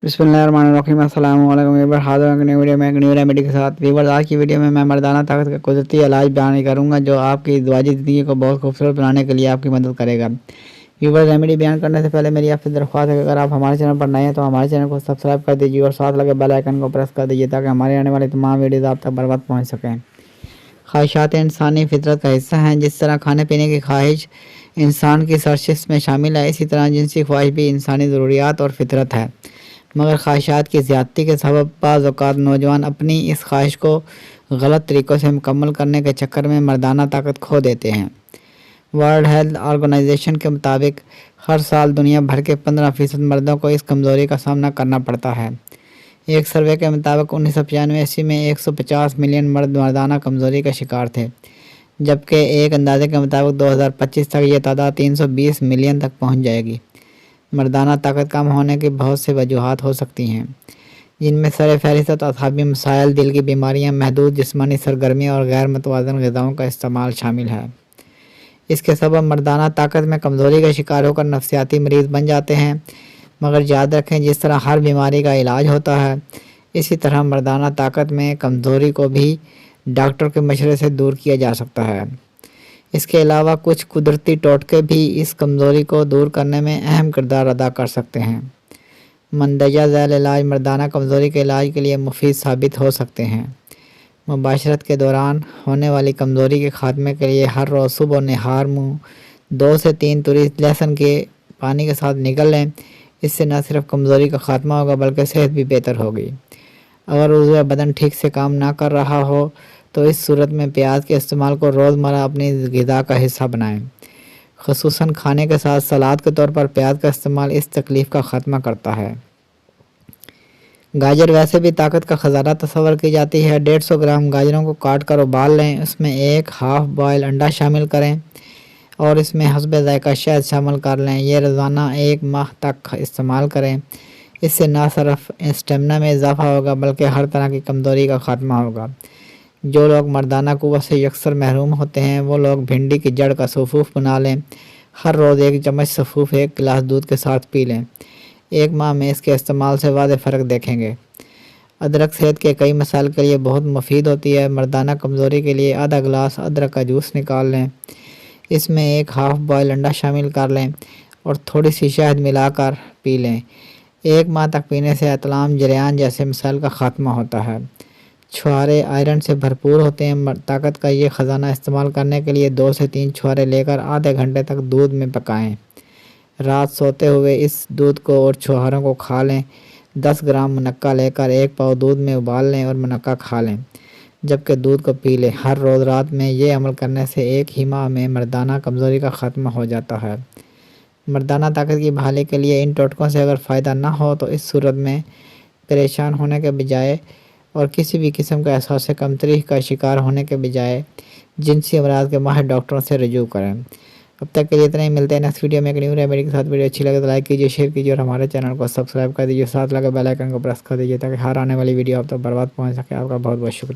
बिस्मिल्लाहिर्रहमानिर्रहीम। अस्सलाम वालेकुम। एक बार हाजिर हूं नई वीडियो में, एक न्यू रेमेडी के साथ। व्यूअर्स, आज की वीडियो में मैं मर्दाना ताकत का कुदरती इलाज बयान करूंगा जो आपकी ज़िंदगी ज़िंदगी को बहुत खूबसूरत बनाने के लिए आपकी मदद करेगा। व्यूअर्स, रेमेडी बयान करने से पहले मेरी आपसे दरख्वास्त है कि अगर आप हमारे चैनल पर नए हैं तो हमारे चैनल को सब्सक्राइब कर दीजिए और साथ लगे बेल आइकन को प्रेस कर दीजिए ताकि हमारे आने वाली तमाम वीडियोज़ आप तक बर वक्त पहुँच सकें। ख्वाहिशात इंसानी फितरत का हिस्सा हैं। जिस तरह खाने पीने की ख्वाहिश इंसान की सरशिश में शामिल है, इसी तरह जिनसी ख्वाहिश भी इंसानी ज़रूरियात और फितरत है। मगर ख्वाहिशात की ज़्यादती के सबब बाज़ औक़ात नौजवान अपनी इस ख्वाहिश को गलत तरीक़ों से मुकम्मल करने के चक्कर में मर्दाना ताकत खो देते हैं। वर्ल्ड हेल्थ ऑर्गेनाइजेशन के मुताबिक हर साल दुनिया भर के 15% मर्दों को इस कमज़ोरी का सामना करना पड़ता है। एक सर्वे के मुताबिक 1995 में 150 मिलियन मर्द मर्दाना कमज़ोरी का शिकार थे, जबकि एक अंदाजे के मुताबिक 2025 तक ये तादाद 320 मिलियन तक पहुँच जाएगी। मर्दाना ताकत कम होने की बहुत से वजूहात हो सकती हैं, जिनमें सर फहरिस्त असाबी मसाइल, दिल की बीमारियां, महदूद जिस्मानी सरगर्मी और गैर मुतवाज़न ग़िज़ाओं का इस्तेमाल शामिल है। इसके सबब मर्दाना ताकत में कमज़ोरी का शिकार होकर नफसियाती मरीज़ बन जाते हैं। मगर याद रखें, जिस तरह हर बीमारी का इलाज होता है, इसी तरह मर्दाना ताकत में कमज़ोरी को भी डॉक्टर के मशवरे से दूर किया जा सकता है। इसके अलावा कुछ कुदरती टोटके भी इस कमज़ोरी को दूर करने में अहम किरदार अदा कर सकते हैं। मंदरजा झैल इलाज मर्दाना कमज़ोरी के इलाज के लिए मुफीद साबित हो सकते हैं। मुबाशरत के दौरान होने वाली कमज़ोरी के ख़ात्मे के लिए हर रोज़ सुबह नहार मुँह 2 से 3 तुरी लहसुन के पानी के साथ निगल लें। इससे न सिर्फ कमज़ोरी का ख़ात्मा होगा बल्कि सेहत भी बेहतर होगी। अगर उज़्व बदन ठीक से काम ना कर रहा हो तो इस सूरत में प्याज के इस्तेमाल को रोज़मर्रा अपनी ग़िज़ा का हिस्सा बनाएं। ख़ुसूसन खाने के साथ सलाद के तौर पर प्याज का इस्तेमाल इस तकलीफ़ का ख़ात्मा करता है। गाजर वैसे भी ताकत का ख़जाना तस्वर की जाती है। 150 ग्राम गाजरों को काट कर उबाल लें, उसमें एक हाफ़ बॉयल अंडा शामिल करें और इसमें हस्बे ज़ायक़ा शहद शामिल कर लें। ये रोज़ाना 1 माह तक इस्तेमाल करें। इससे न सिर्फ स्टेमिना में इजाफ़ा होगा बल्कि हर तरह की कमज़ोरी का ख़ात्मा होगा। जो लोग मर्दाना क़ुव्वत से अक्सर महरूम होते हैं, वो लोग भिंडी की जड़ का सूफ़ूफ़ बना लें। हर रोज़ 1 चम्मच सूफ़ूफ़ 1 गिलास दूध के साथ पी लें। 1 माह में इसके इस्तेमाल से वाज़ेह फ़र्क देखेंगे। अदरक सेहत के कई मसाइल के लिए बहुत मुफीद होती है। मर्दाना कमज़ोरी के लिए आधा गिलास अदरक का जूस निकाल लें, इसमें एक हाफ़ बॉयल अंडा शामिल कर लें और थोड़ी सी शहद मिलाकर पी लें। 1 माह तक पीने से अतलाम, जरियान जैसे मसाइल का ख़ात्मा होता है। छुहारे आयरन से भरपूर होते हैं। ताकत का ये ख़जाना इस्तेमाल करने के लिए 2 से 3 छुहारे लेकर आधे घंटे तक दूध में पकाएं। रात सोते हुए इस दूध को और छुहारों को खा लें। 10 ग्राम मुनक्का लेकर 1 पाव दूध में उबाल लें और मुनक्का खा लें, जबकि दूध को पी लें। हर रोज़ रात में ये अमल करने से 1 ही माह में मर्दाना कमज़ोरी का ख़ात्मा हो जाता है। मर्दाना ताकत की बहाली के लिए इन टोटकों से अगर फ़ायदा ना हो तो इस सूरत में परेशान होने के बजाय और किसी भी किस्म का एहसास कमतरी का शिकार होने के बजाय जिनसी अमराज के माहिर डॉक्टरों से रजू करें। अब तक के लिए इतना ही। मिलते हैं नेक्स्ट वीडियो में एक न्यू रेमेडी के साथ। वीडियो अच्छी लगे तो लाइक कीजिए, शेयर कीजिए और हमारे चैनल को सब्सक्राइब कर दीजिए। साथ लगे बेल आइकन को प्रेस कर दीजिए ताकि हर आने वाली वीडियो आप तक बर वक्त पहुँच सके। आपका बहुत बहुत शुक्रिया।